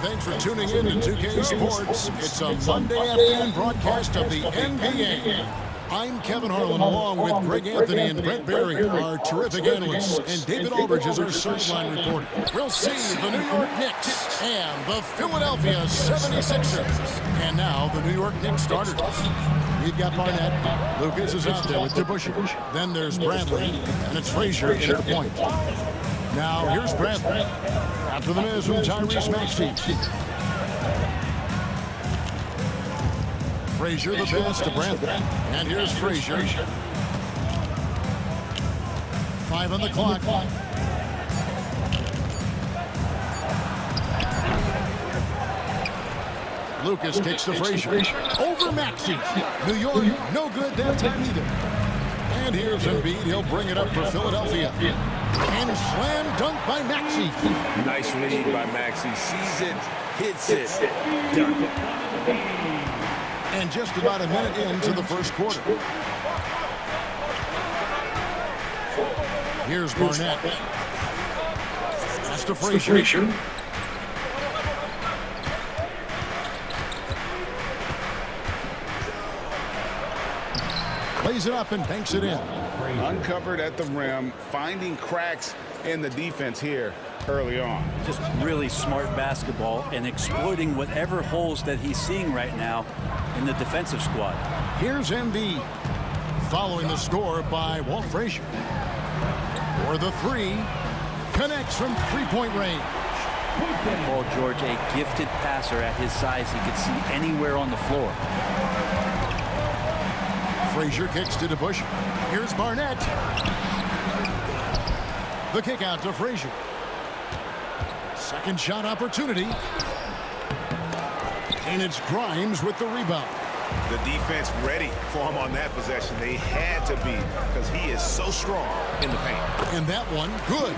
thanks for tuning in to 2K Sports. It's a Monday afternoon broadcast of the NBA. I'm Kevin Harlan, along with Greg Anthony and Brent Barry, our terrific analysts, and David Aldridge is our sideline reporter. We'll see the New York Knicks and the Philadelphia 76ers. And now the New York Knicks starters. We've got Barnett. Lucas is out there with DeBusschere. Then there's Bradley, and it's Frazier in at the point. Now here's Bradley. After the miss from Tyrese Maxey. Frazier the pass to Bradley. And here's Frazier. 5 on the clock. Lucas kicks to Frazier. Over Maxey. New York, no good that time either. And here's Embiid. He'll bring it up for Philadelphia. And slam dunk by Maxey. Nice read by Maxey. Sees it, hits it, done. And just about a minute into the first quarter. Here's Barnett. Pass to Frazier. Plays it up and banks it in. Uncovered at the rim, finding cracks in the defense here early on. Just really smart basketball and exploiting whatever holes that he's seeing right now in the defensive squad. Here's Embiid, following the score by Walt Frazier. For the three, connects from three-point range. Paul George, a gifted passer at his size. He could see anywhere on the floor. Frazier kicks to DeBusschere. Here's Barnett. The kick out to Frazier. Second shot opportunity. And it's Grimes with the rebound. The defense ready for him on that possession. They had to be, because he is so strong in the paint. And that one, good.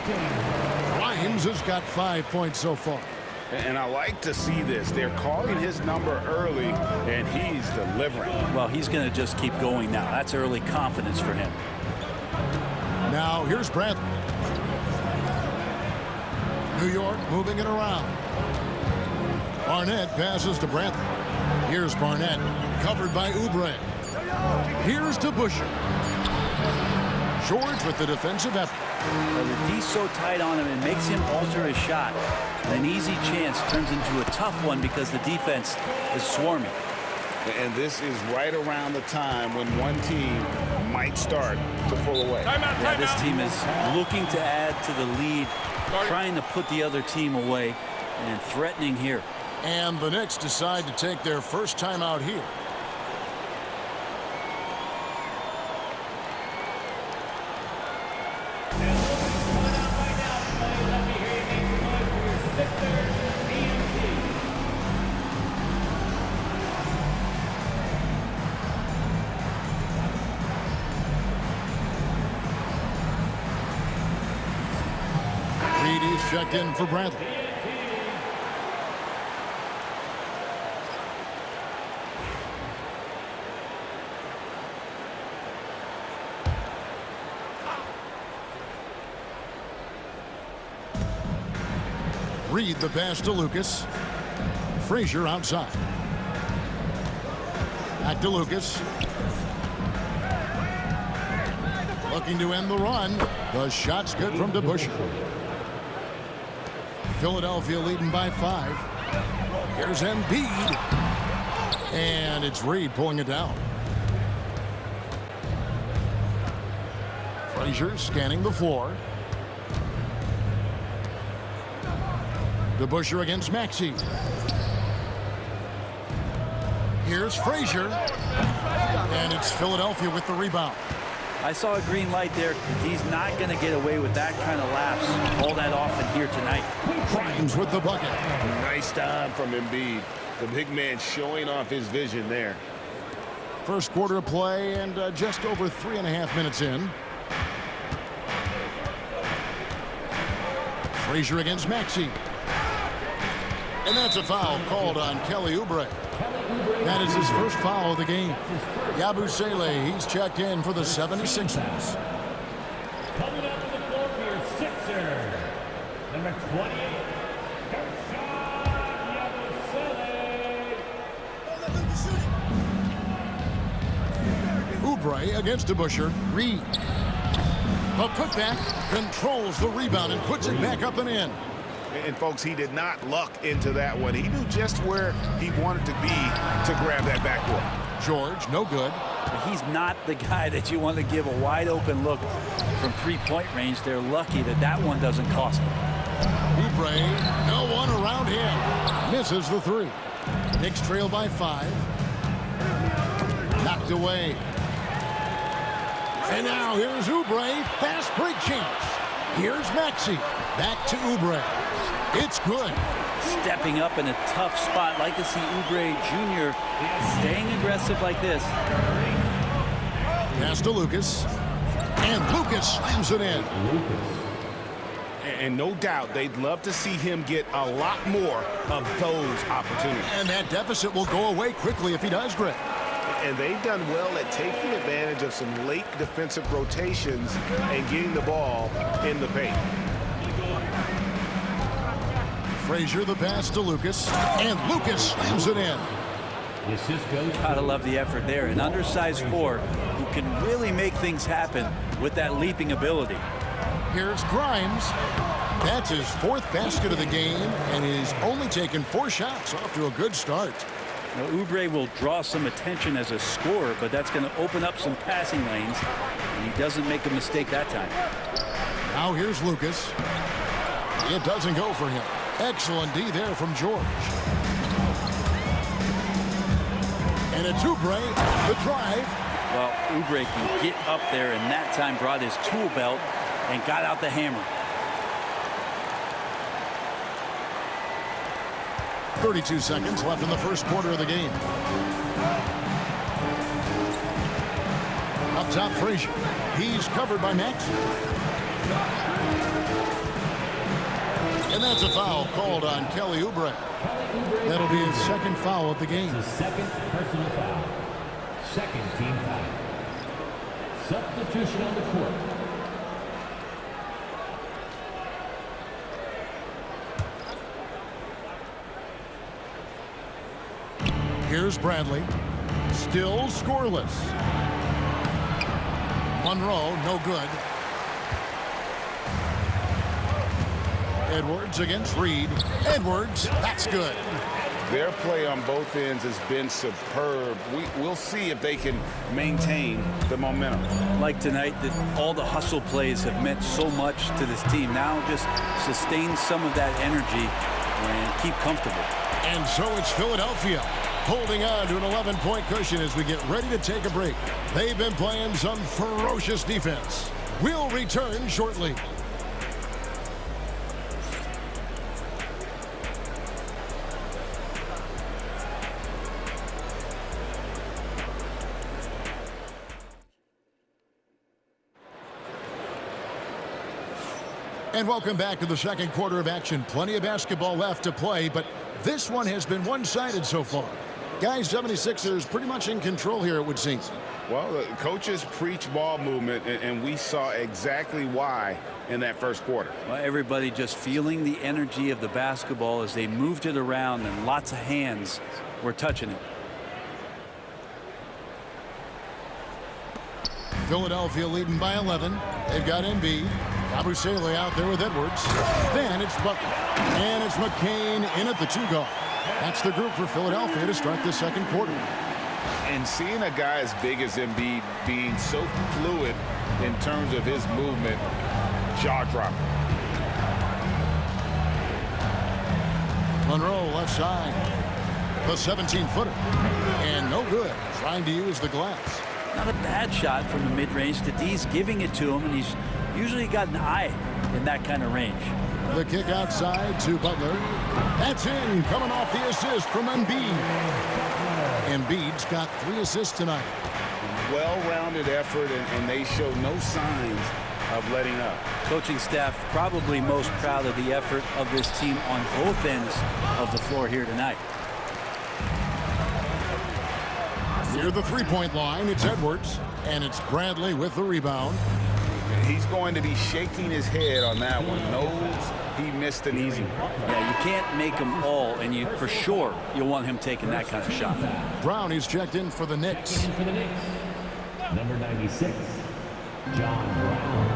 Grimes has got 5 points so far. And I like to see this. They're calling his number early, and he's delivering. Well, he's going to just keep going now. That's early confidence for him. Now, here's Bradley. New York moving it around. Barnett passes to Bradley. Here's Barnett, covered by Oubre. Here's DeBusschere. George with the defensive effort. Well, he's so tight on him, it makes him alter his shot. An easy chance turns into a tough one because the defense is swarming. And this is right around the time when one team might start to pull away. Yeah, this team is looking to add to the lead, trying to put the other team away, and threatening here. And the Knicks decide to take their first time out here. Reed checked in for Bradley. Reed the pass to Lucas. Frazier outside. Back to Lucas. Looking to end the run. The shot's good from DeBusschere. Philadelphia leading by 5. Here's Embiid. And it's Reed pulling it down. Frazier scanning the floor. DeBusschere against Maxey. Here's Frazier. And it's Philadelphia with the rebound. I saw a green light there. He's not going to get away with that kind of lapse all that often here tonight. Grimes with the bucket. Nice time from Embiid. The big man showing off his vision there. First quarter of play and just over 3.5 minutes in. Frazier against Maxey. And that's a foul called on Kelly Oubre. That is his first foul of the game. Yabusele, he's checked in for the 76ers. Coming up to the floor for your Sixers, number 28, Ersan Oubre against DeBusschere. Reed. A putback, controls the rebound and puts it back up and in. And folks, he did not luck into that one. He knew just where he wanted to be to grab that backboard. George, no good. He's not the guy that you want to give a wide open look from three-point range. They're lucky that that one doesn't cost them. Oubre, no one around him. Misses the three. Knicks trail by 5. Knocked away. And now here's Oubre. Fast break chance. Here's Maxey. Back to Oubre. It's good. Stepping up in a tough spot. Like to see Oubre Jr. staying aggressive like this. Pass to Lucas. And Lucas slams it in. And no doubt they'd love to see him get a lot more of those opportunities. And that deficit will go away quickly if he does, Greg. And they've done well at taking advantage of some late defensive rotations and getting the ball in the paint. Frazier the pass to Lucas. And Lucas slams it in. Gotta love the effort there. An undersized 4 who can really make things happen with that leaping ability. Here's Grimes. That's his 4th basket of the game, and he's only taken 4 shots. Off to a good start. Now, Oubre will draw some attention as a scorer, but that's going to open up some passing lanes, and he doesn't make a mistake that time. Now here's Lucas. It doesn't go for him. Excellent D there from George. And it's Oubre, the drive. Well, Oubre can get up there, and that time brought his tool belt and got out the hammer. 32 seconds left in the first quarter of the game. Up top, Frazier. He's covered by Maxey. And that's a foul called on Kelly Oubre. That'll be his 2nd foul of the game. The 2nd personal foul. 2nd team foul. Substitution on the court. Here's Bradley. Still scoreless. Monroe, no good. Edwards against Reed. Edwards, that's good. Their play on both ends has been superb. We'll see if they can maintain the momentum. Like tonight, that all the hustle plays have meant so much to this team. Now just sustain some of that energy and keep comfortable. And so it's Philadelphia holding on to an 11-point cushion as we get ready to take a break. They've been playing some ferocious defense. We'll return shortly. And welcome back to the second quarter of action. Plenty of basketball left to play, but this one has been one-sided so far. Guys, 76ers pretty much in control here, it would seem. Well, the coaches preach ball movement, and we saw exactly why in that first quarter. Well, everybody just feeling the energy of the basketball as they moved it around, and lots of hands were touching it. Philadelphia leading by 11. They've got Embiid. Abusele out there with Edwards. Then it's Butler. And it's McCain in at the 2-guard. That's the group for Philadelphia to start the second quarter. And seeing a guy as big as Embiid being so fluid in terms of his movement, jaw-dropping. Monroe left side. The 17-footer. And no good. Trying to use the glass. Not a bad shot from the mid-range. Tadis giving it to him, and he's usually got an eye in that kind of range. The kick outside to Butler. That's in, coming off the assist from Embiid. Embiid's got 3 assists tonight. Well-rounded effort, and they show no signs of letting up. Coaching staff probably most proud of the effort of this team on both ends of the floor here tonight. Near the three-point line, it's Edwards, and it's Bradley with the rebound. He's going to be shaking his head on that one. Knows he missed an easy one. Yeah, you can't make them all, and you for sure you'll want him taking that kind of shot. Brown is checked in for the Knicks. Number 96, John Brown.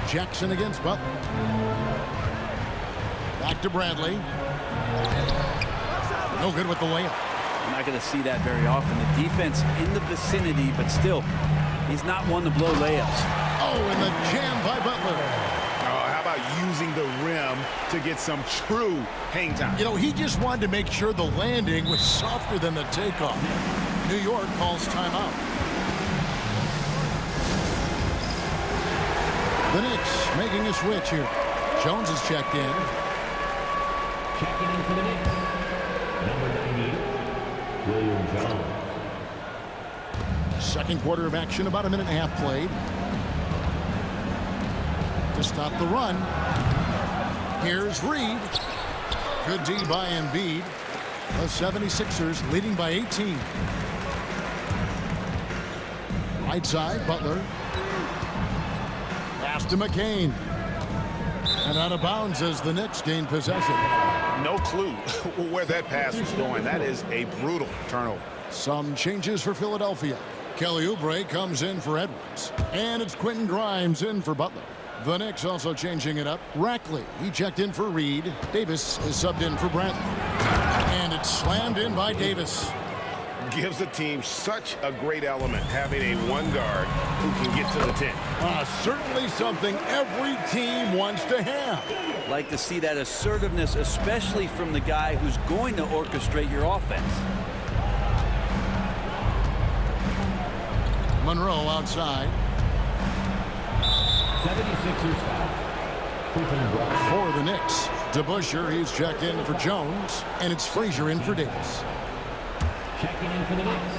Jackson against Butler. Back to Bradley. No good with the layup. You're not going to see that very often. The defense in the vicinity, but still, he's not one to blow layups. Oh, and the jam by Butler. Oh, how about using the rim to get some true hang time? You know, he just wanted to make sure the landing was softer than the takeoff. New York calls timeout. The Knicks making a switch here. Jones is checked in. Checking in for the Knicks, number 98, William Jones. Second quarter of action, about a minute and a half played. To stop the run. Here's Reed. Good D by Embiid. The 76ers leading by 18. Right side, Butler. Pass to McCain. And out of bounds as the Knicks gain possession. No clue where that pass was going. That is a brutal turnover. Some changes for Philadelphia. Kelly Oubre comes in for Edwards. And it's Quentin Grimes in for Butler. The Knicks also changing it up. Rackley, he checked in for Reed. Davis is subbed in for Bradley. And it's slammed in by Davis. Gives the team such a great element having a one guard who can get to the 10. Certainly something every team wants to have. Like to see that assertiveness, especially from the guy who's going to orchestrate your offense. Monroe outside. 76ers foul. For the Knicks, DeBusschere, he's checked in for Jones. And it's Frazier in for Davis. Checking in for the Knicks,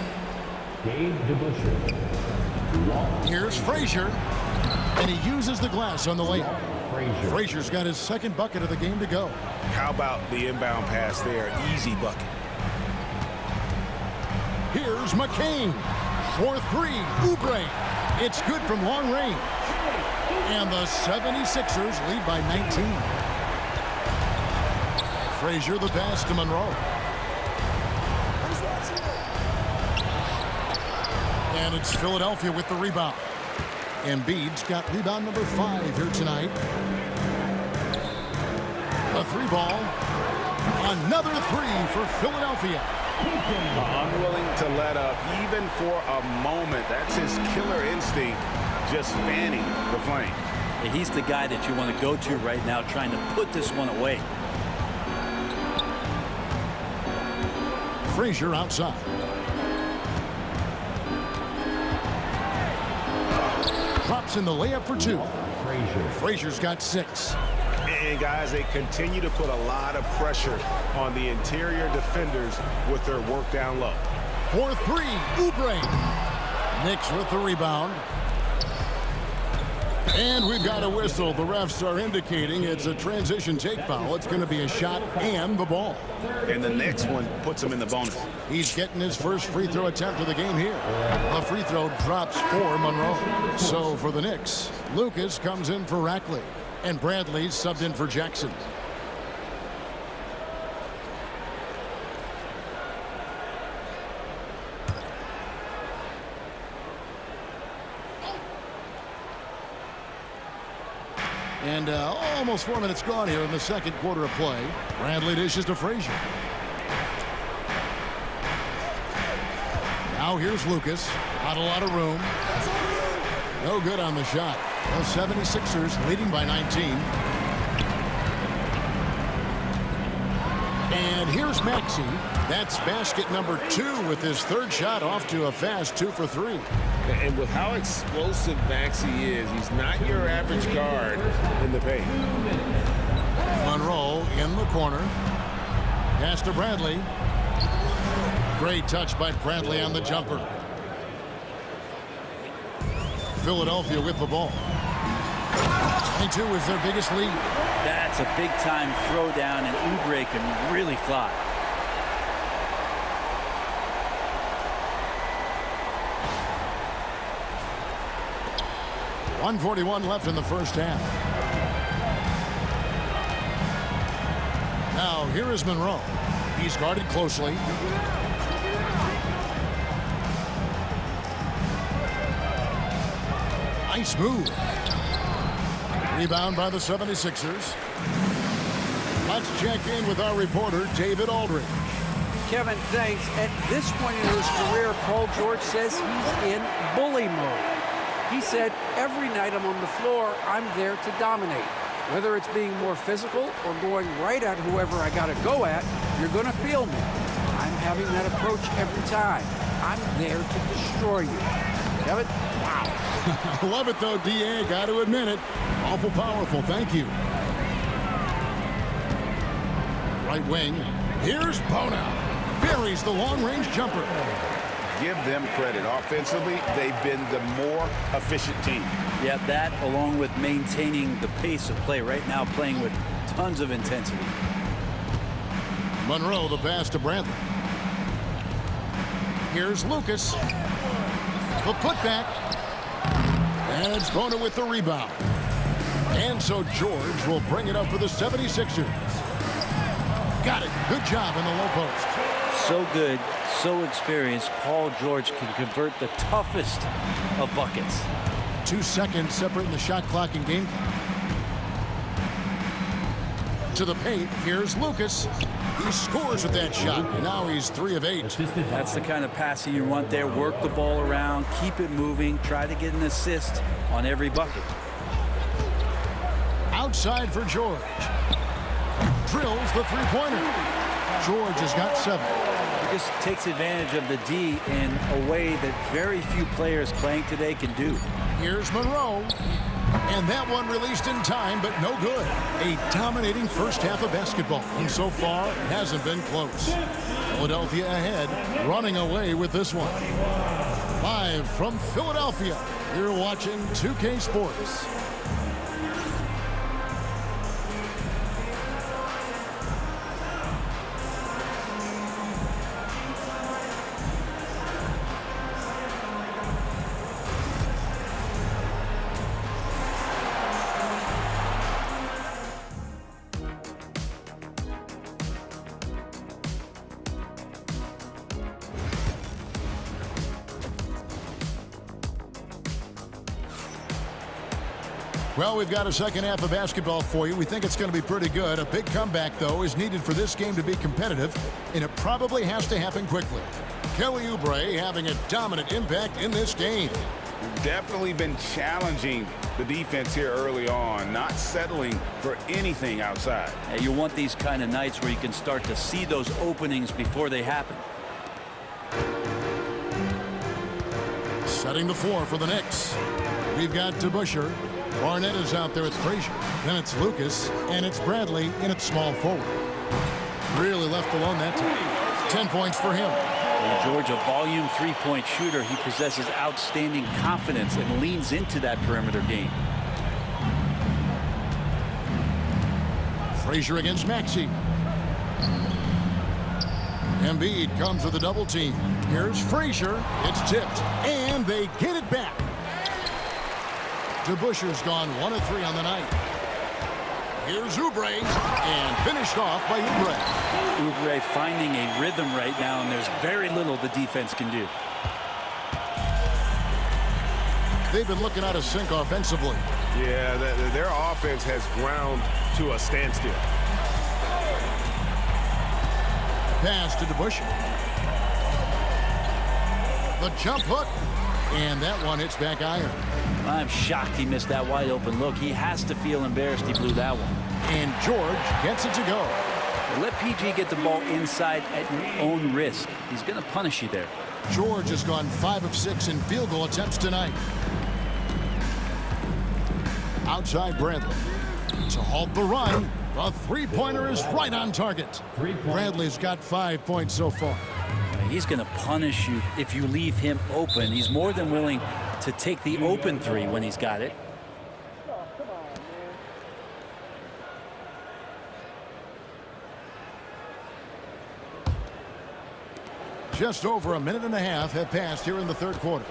Dave DeBusschere. Here's Frazier. And he uses the glass on the layup. Frazier's got his second bucket of the game to go. How about the inbound pass there? Easy bucket. Here's McCain. For three, Oubre. It's good from long range. And the 76ers lead by 19. Frazier the pass to Monroe. And it's Philadelphia with the rebound. Embiid's got rebound number 5 here tonight. A three ball. Another three for Philadelphia. Unwilling to let up even for a moment. That's his killer instinct, just fanning the flame. Yeah, he's the guy that you want to go to right now, trying to put this one away. Frazier outside. Drops in the layup for 2. Frazier's got 6. And guys, they continue to put a lot of pressure on the interior defenders with their work down low. For 3, Oubre. Knicks with the rebound. And we've got a whistle. The refs are indicating it's a transition take foul. It's going to be a shot and the ball. And the next one puts him in the bonus. He's getting his first free throw attempt of the game here. The free throw drops for Monroe. So for the Knicks, Lucas comes in for Rackley. And Bradley's subbed in for Jackson. And almost 4 minutes gone here in the second quarter of play. Bradley dishes to Frazier. Now here's Lucas. Not a lot of room. No good on the shot. The 76ers leading by 19. And here's Maxey. That's basket number 2 with his third shot off to a fast 2 for 3. And with how explosive Maxey is, he's not your average guard in the paint. Monroe in the corner. Pass to Bradley. Great touch by Bradley on the jumper. Philadelphia with the ball. 22 is their biggest lead. That's a big-time throwdown, and Oubre can really fly. .141 left in the first half. Now here is Monroe. He's guarded closely. Nice move. Rebound by the 76ers. Let's check in with our reporter, David Aldridge. Kevin, thanks. At this point in his career, Paul George says he's in bully mode. He said, every night I'm on the floor, I'm there to dominate. Whether it's being more physical or going right at whoever I got to go at, you're going to feel me. I'm having that approach every time. I'm there to destroy you. Kevin? Wow. I love it, though, D.A. Got to admit it. Awful powerful. Thank you. Right wing. Here's Bona. Buries the long-range jumper. Give them credit. Offensively, they've been the more efficient team. Yeah, that along with maintaining the pace of play right now, playing with tons of intensity. Monroe, the pass to Bradley. Here's Lucas. The putback. And it's Bona with the rebound. And so George will bring it up for the 76ers. Got it. Good job in the low post. So good, so experienced. Paul George can convert the toughest of buckets. 2 seconds separating the shot clock and game clock. To the paint. Here's Lucas. He scores with that shot. And now he's 3 of 8. That's the kind of passing you want there. Work the ball around, keep it moving, try to get an assist on every bucket. Outside for George. Drills the three-pointer. George has got 7. He just takes advantage of the D in a way that very few players playing today can do. Here's Monroe. And that one released in time, but no good. A dominating first half of basketball. And so far, it hasn't been close. Philadelphia ahead, running away with this one. Live from Philadelphia, you're watching 2K Sports. Well, we've got a second half of basketball for you. We think it's going to be pretty good. A big comeback, though, is needed for this game to be competitive, and it probably has to happen quickly. Kelly Oubre having a dominant impact in this game. Definitely been challenging the defense here early on, not settling for anything outside. Yeah, you want these kind of nights where you can start to see those openings before they happen. Setting the floor for the Knicks. We've got DeBusschere. Barnett is out there with Frazier. Then it's Lucas, and it's Bradley in at small forward. Really left alone that time. 10 points for him. And George, a volume three-point shooter. He possesses outstanding confidence and leans into that perimeter game. Frazier against Maxey. Embiid comes with a double team. Here's Frazier. It's tipped, and they get it back. DeBusschere's gone 1 of 3 on the night. Here's Oubre, and finished off by Oubre. Oubre finding a rhythm right now, and there's very little the defense can do. They've been looking out of sync offensively. Yeah, their offense has ground to a standstill. Pass to DeBusschere. The jump hook, and that one hits back iron. I'm shocked he missed that wide open look. He has to feel embarrassed he blew that one. And George gets it to go. Let PG get the ball inside at your own risk. He's going to punish you there. George has gone 5 of 6 in field goal attempts tonight. Outside Bradley. To halt the run, the three-pointer is right on target. Bradley's got 5 points so far. He's going to punish you if you leave him open. He's more than willing to take the open three when he's got it. Just over a minute and a half have passed here in the third quarter.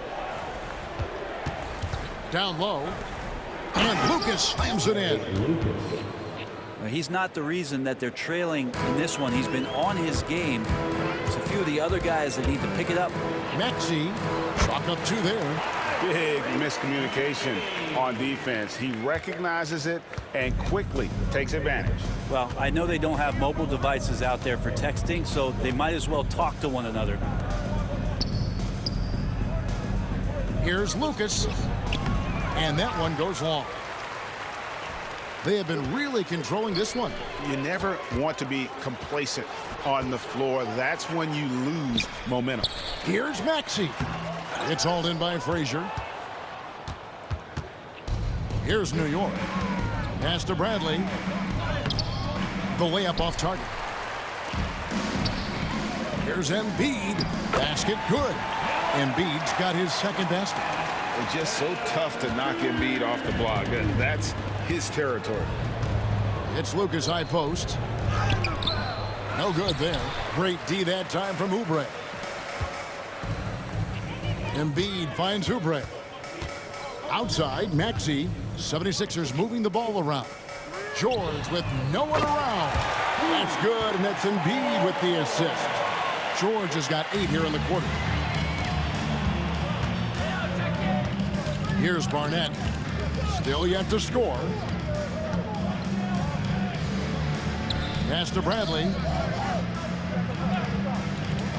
Down low, and Lucas slams it in. He's not the reason that they're trailing in this one. He's been on his game. It's a few of the other guys that need to pick it up. Maxey, chalk up 2 there. Big miscommunication on defense. He recognizes it and quickly takes advantage. Well, I know they don't have mobile devices out there for texting, so they might as well talk to one another. Here's Lucas, and that one goes long. They have been really controlling this one. You never want to be complacent on the floor. That's when you lose momentum. Here's Maxey. It's hauled in by Frazier. Here's New York. Pass to Bradley. The layup off target. Here's Embiid. Basket good. Embiid's got his second basket. It's just so tough to knock Embiid off the block. That's his territory. It's Lucas high post. No good there. Great D that time from Oubre. Embiid finds Oubre. Outside, Maxey. 76ers moving the ball around. George with no one around. That's good, and that's Embiid with the assist. George has got 8 here in the quarter. Here's Barnett. Still yet to score. Pass to Bradley.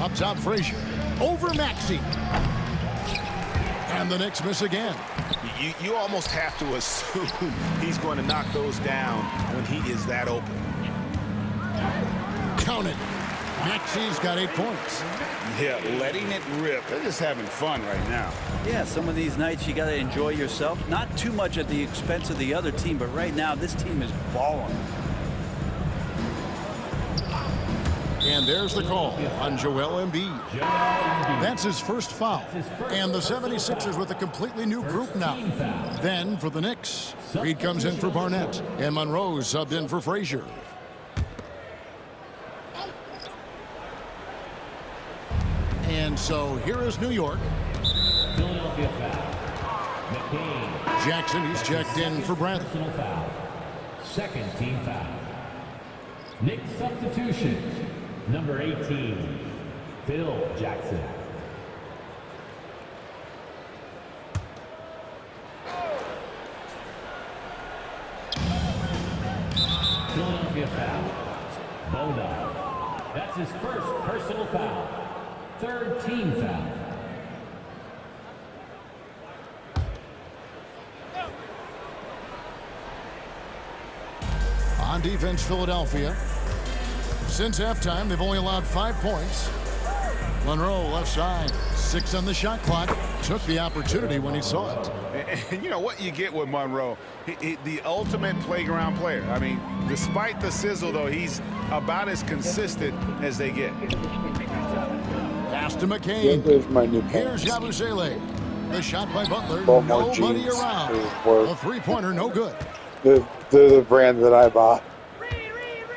Up top, Frazier. Over Maxey. And the Knicks miss again. You almost have to assume he's going to knock those down when he is that open. Count it. Maxey's got 8 points. Yeah, letting it rip. They're just having fun right now. Yeah, some of these nights you got to enjoy yourself. Not too much at the expense of the other team, but right now this team is balling. And there's the call on Joel Embiid. That's his first foul. And the 76ers with a completely new group now. Then for the Knicks, Reed comes in for Barnett. And Monroe subbed in for Frazier. And so here is New York. Philadelphia foul. McCain. Jackson, he's checked in for Bradley. Personal foul. Second team foul. Knicks substitution. Number 18, Phil Jackson. Philadelphia foul. Bona. That's his first personal foul. Third team foul. On defense, Philadelphia. Since halftime, they've only allowed 5 points. Monroe left side, 6 on the shot clock. Took the opportunity when he saw it. And you know what you get with Monroe? The ultimate playground player. I mean, despite the sizzle, though, he's about as consistent as they get. Pass to McCain. Here's my new Here's pants. Yabusele. The shot by Butler. Baltimore Nobody jeans around. is worth- A three-pointer, no good. They're the brand that I bought.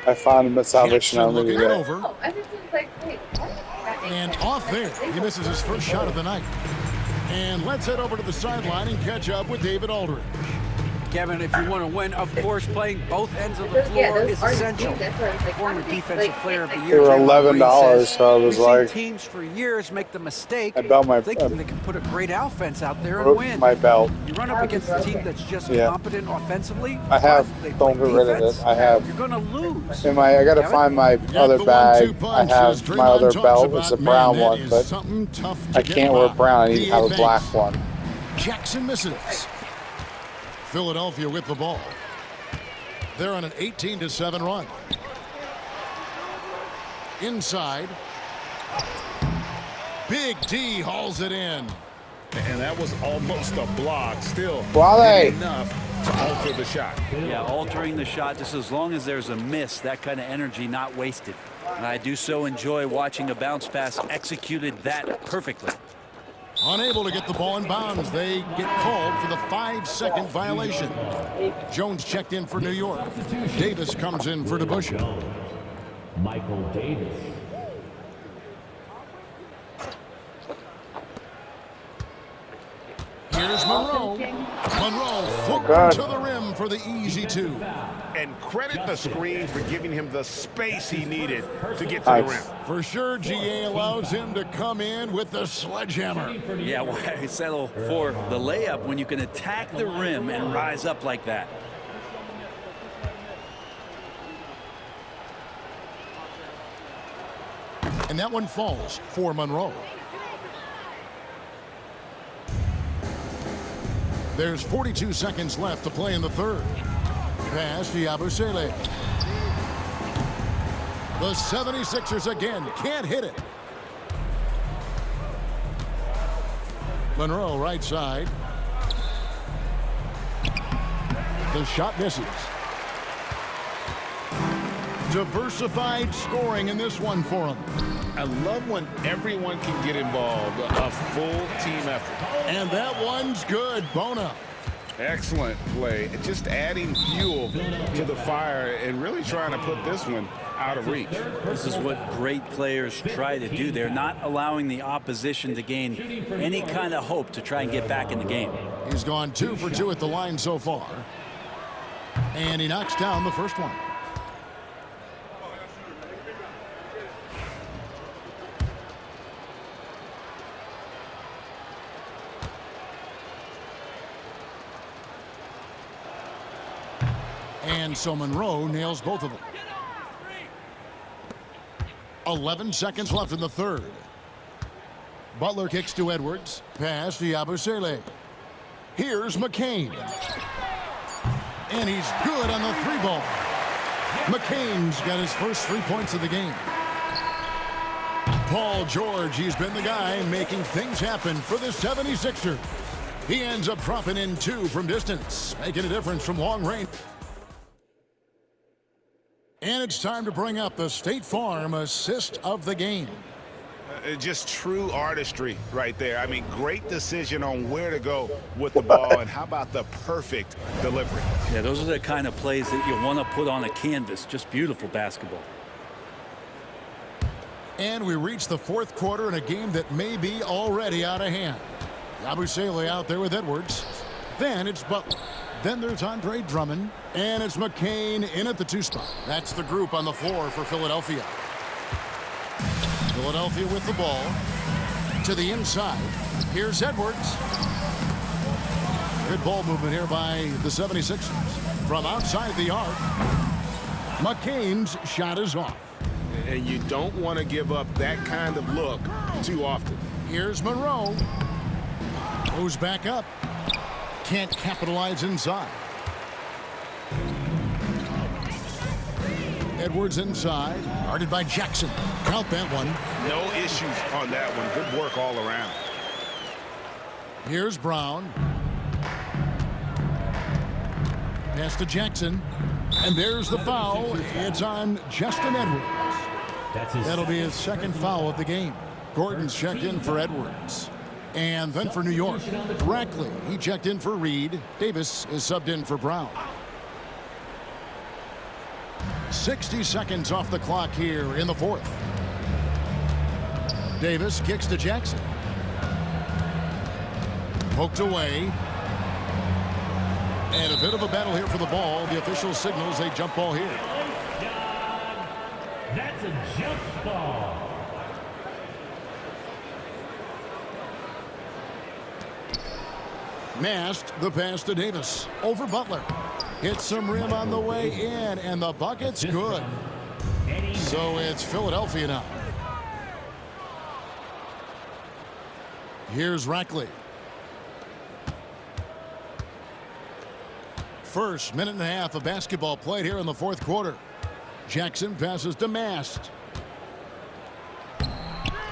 I found them at Salvation Jackson Army looking it today. over. Oh, everything's like, wait, what? That makes And sense. off there, he misses his first shot of the night. And let's head over to the sideline and catch up with David Aldridge. Kevin, if you want to win, of course, playing both ends of the Those- yeah, floor those is are essential. huge. That's what I was like, Former how do they, Defensive like, Player of the like- Year. They were Draymond Green $11, says, so I was "We've like- seen teams for years make the mistake I bet my- thinking they can put a great offense out there and Broke win. my belt. You run up against a team that's just Yeah. competent offensively. I have. but they Don't play get rid of defense, it. I have. You're going to lose. I gotta Kevin? find my Got other the bag. 1-2 I punch as have my Draymond other talks belt. about, It's a man, brown that one, is but something tough to I get can't wear by. brown. I need to have a PA black Banks. one. Jackson misses. Philadelphia with the ball. They're on an 18-7 run. Inside. Big D hauls it in. And that was almost a block. Still Wale. enough to alter the shot. Yeah, altering the shot just as long as there's a miss, that kind of energy not wasted. And I do so enjoy watching a bounce pass executed that perfectly. Unable to get the ball in bounds. They get called for the 5-second violation. Jones checked in for New York. Davis comes in for DeBusschere. Jones. Michael Davis. Here's Monroe. Monroe floating God. to the rim for the easy 2. And credit the screen for giving him the space he needed to get to the Nice. rim. For sure, GA allows him to come in with the sledgehammer. Yeah, why settle for the layup when you can attack the rim and rise up like that? And that one falls for Monroe. There's 42 seconds left to play in the third. Pass to Yabusele. The 76ers again can't hit it. Monroe right side. The shot misses. Diversified scoring in this one for him. I love when everyone can get involved, a full team effort. And that one's good. Bona. Excellent play. Just adding fuel to the fire and really trying to put this one out of reach. This is what great players try to do. They're not allowing the opposition to gain any kind of hope to try and get back in the game. He's gone 2 for 2 at the line so far. And he knocks down the first one. And so Monroe nails both of them. 11 seconds left in the third. Butler kicks to Edwards. Pass to Yabusele. Here's McCain. And he's good on the 3-ball. McCain's got his first 3 points of the game. Paul George, he's been the guy making things happen for the 76ers. He ends up dropping in 2 from distance, making a difference from long range. And it's time to bring up the State Farm assist of the game. Just true artistry right there. I mean, great decision on where to go with the ball, and how about the perfect delivery? Yeah, those are the kind of plays that you want to put on a canvas. Just beautiful basketball. And we reach the fourth quarter in a game that may be already out of hand. Yabusele out there with Edwards. Then it's Butler. Then there's Andre Drummond. And it's McCain in at the 2 spot. That's the group on the floor for Philadelphia. Philadelphia with the ball. To the inside. Here's Edwards. Good ball movement here by the 76ers. From outside the arc. McCain's shot is off. And you don't want to give up that kind of look too often. Here's Monroe. Goes back up. Can't capitalize inside. Edwards inside. Guarded by Jackson. Count that one. No issues on that one. Good work all around. Here's Brown. Pass to Jackson. And there's the foul. It's on Justin Edwards. That'll be his second foul of the game. Gordon's checked in for Edwards. And then for New York, Brackley, he checked in for Reed. Davis is subbed in for Brown. 60 seconds off the clock here in the fourth. Davis kicks to Jackson. Poked away. And a bit of a battle here for the ball. The official signals a jump ball here. That's a jump ball. Mast the pass to Davis. Over Butler. Hits some rim on the way in, and the bucket's good. So it's Philadelphia now. Here's Rackley. First minute and a half of basketball played here in the fourth quarter. Jackson passes to Mast.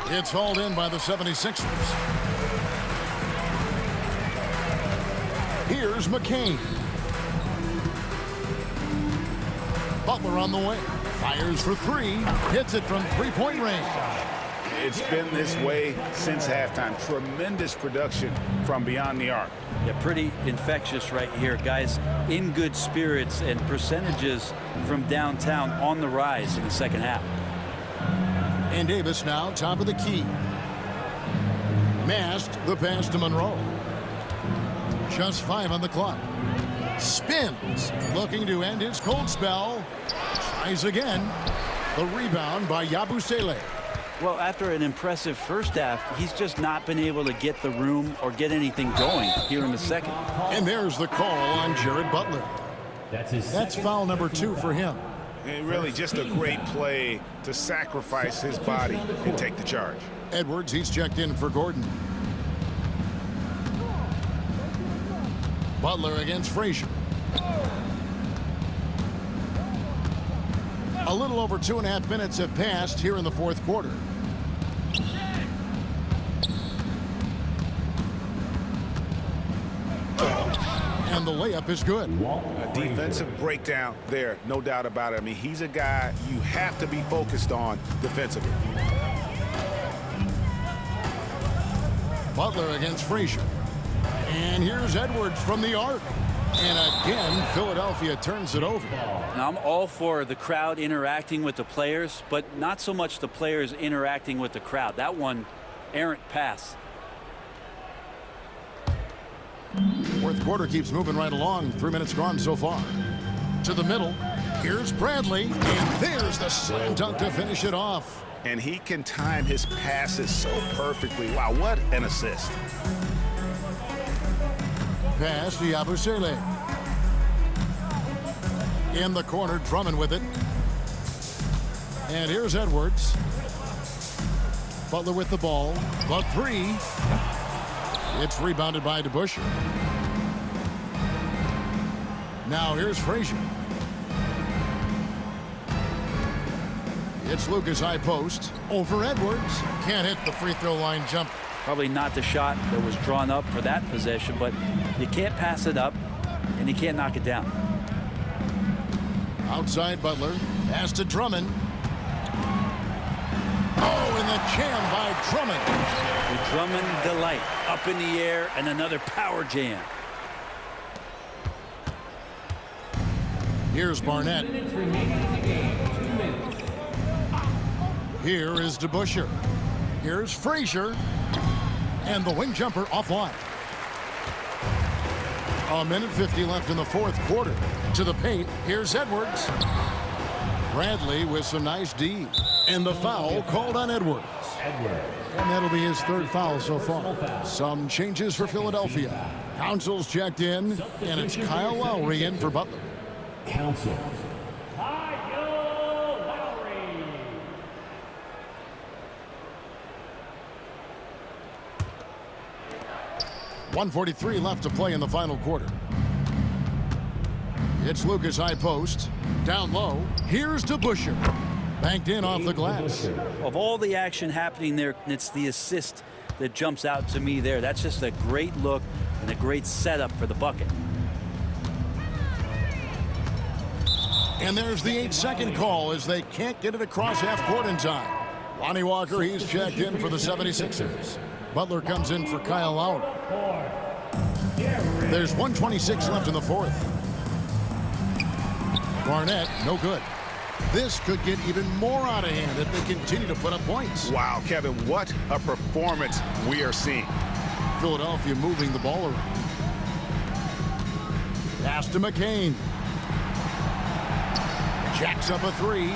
It's hauled in by the 76ers. Here's McCain. Butler on the way. Fires for 3. Hits it from 3-point range. It's been this way since halftime. Tremendous production from beyond the arc. Yeah, pretty infectious right here. Guys in good spirits, and percentages from downtown on the rise in the second half. And Davis now top of the key. Mast the pass to Monroe. Just 5 on the clock. Spins. Looking to end his cold spell. Tries again. The rebound by Yabusele. Well, after an impressive first half, he's just not been able to get the room or get anything going here in the second. And there's the call on Jared Butler. That's foul number 2 for him. And really just a great play to sacrifice his body and take the charge. Edwards, he's checked in for Gordon. Butler against Frazier. A little over 2.5 minutes have passed here in the fourth quarter. And the layup is good. A defensive breakdown there, no doubt about it. I mean, he's a guy you have to be focused on defensively. Butler against Frazier. And here's Edwards from the arc. And again, Philadelphia turns it over. Now, I'm all for the crowd interacting with the players, but not so much the players interacting with the crowd. That one, errant pass. Fourth quarter keeps moving right along. 3 minutes gone so far. To the middle. Here's Bradley. And there's the slam dunk to finish it off. And he can time his passes so perfectly. Wow, what an assist. Pass to Yabusele. In the corner, Drummond with it. And here's Edwards. Butler with the ball. The 3. It's rebounded by DeBusschere. Now here's Frazier. It's Lucas high post. Over Edwards. Can't hit the free throw line jump. Probably not the shot that was drawn up for that possession, but you can't pass it up, and you can't knock it down. Outside Butler. Pass to Drummond. Oh, and the jam by Drummond. The Drummond delight up in the air, and another power jam. Here's Barnett. Here is DeBusschere. Here's Frazier. And the wing jumper offline. 1:50 left in the fourth quarter. To the paint. Here's Edwards. Bradley with some nice D. And the foul called on Edwards. And that'll be his third foul so far. Some changes for Philadelphia. Council's checked in. And it's Kyle Lowry in for Butler. Council. 1:43 left to play in the final quarter. It's Lucas high post. Down low. Here's DeBusschere. Banked in off the glass. Of all the action happening there, it's the assist that jumps out to me there. That's just a great look and a great setup for the bucket. And there's the 8-second call as they can't get it across half court in time. Lonnie Walker, he's checked in for the 76ers. Butler comes in for Kyle Lowry. There's 1:26 left in the fourth. Barnett, no good. This could get even more out of hand if they continue to put up points. Wow, Kevin, what a performance we are seeing. Philadelphia moving the ball around. Pass to McCain. Jacks up a 3.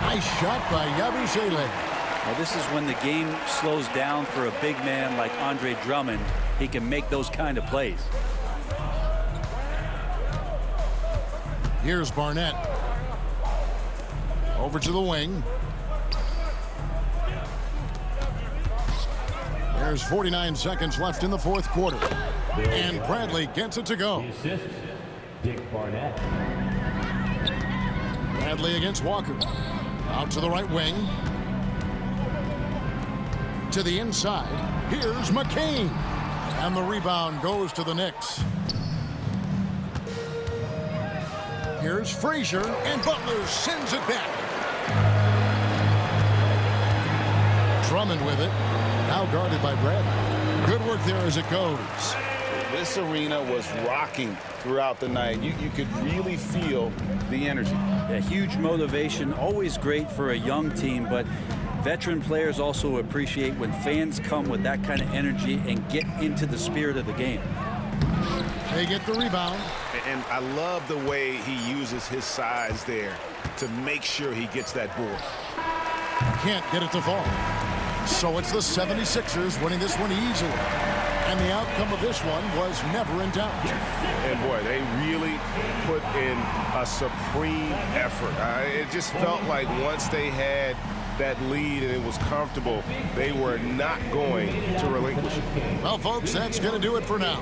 Nice shot by Yabusele. Now, this is when the game slows down for a big man like Andre Drummond. He can make those kind of plays. Here's Barnett. Over to the wing. There's 49 seconds left in the fourth quarter. And Bradley gets it to go. Assist, Dick Barnett. Bradley against Walker. Out to the right wing. To the inside. Here's McCain. And the rebound goes to the Knicks. Here's Frazier, and Butler sends it back. Drummond with it. Now guarded by Bradley. Good work there as it goes. This arena was rocking throughout the night. You could really feel the energy. A huge motivation, always great for a young team, but veteran players also appreciate when fans come with that kind of energy and get into the spirit of the game. They get the rebound. And I love the way he uses his size there to make sure he gets that board. Can't get it to fall. So it's the 76ers winning this one easily. And the outcome of this one was never in doubt. And boy, they really put in a supreme effort. It just felt like once they had that lead and it was comfortable, they were not going to relinquish it. Well, folks, that's going to do it for now.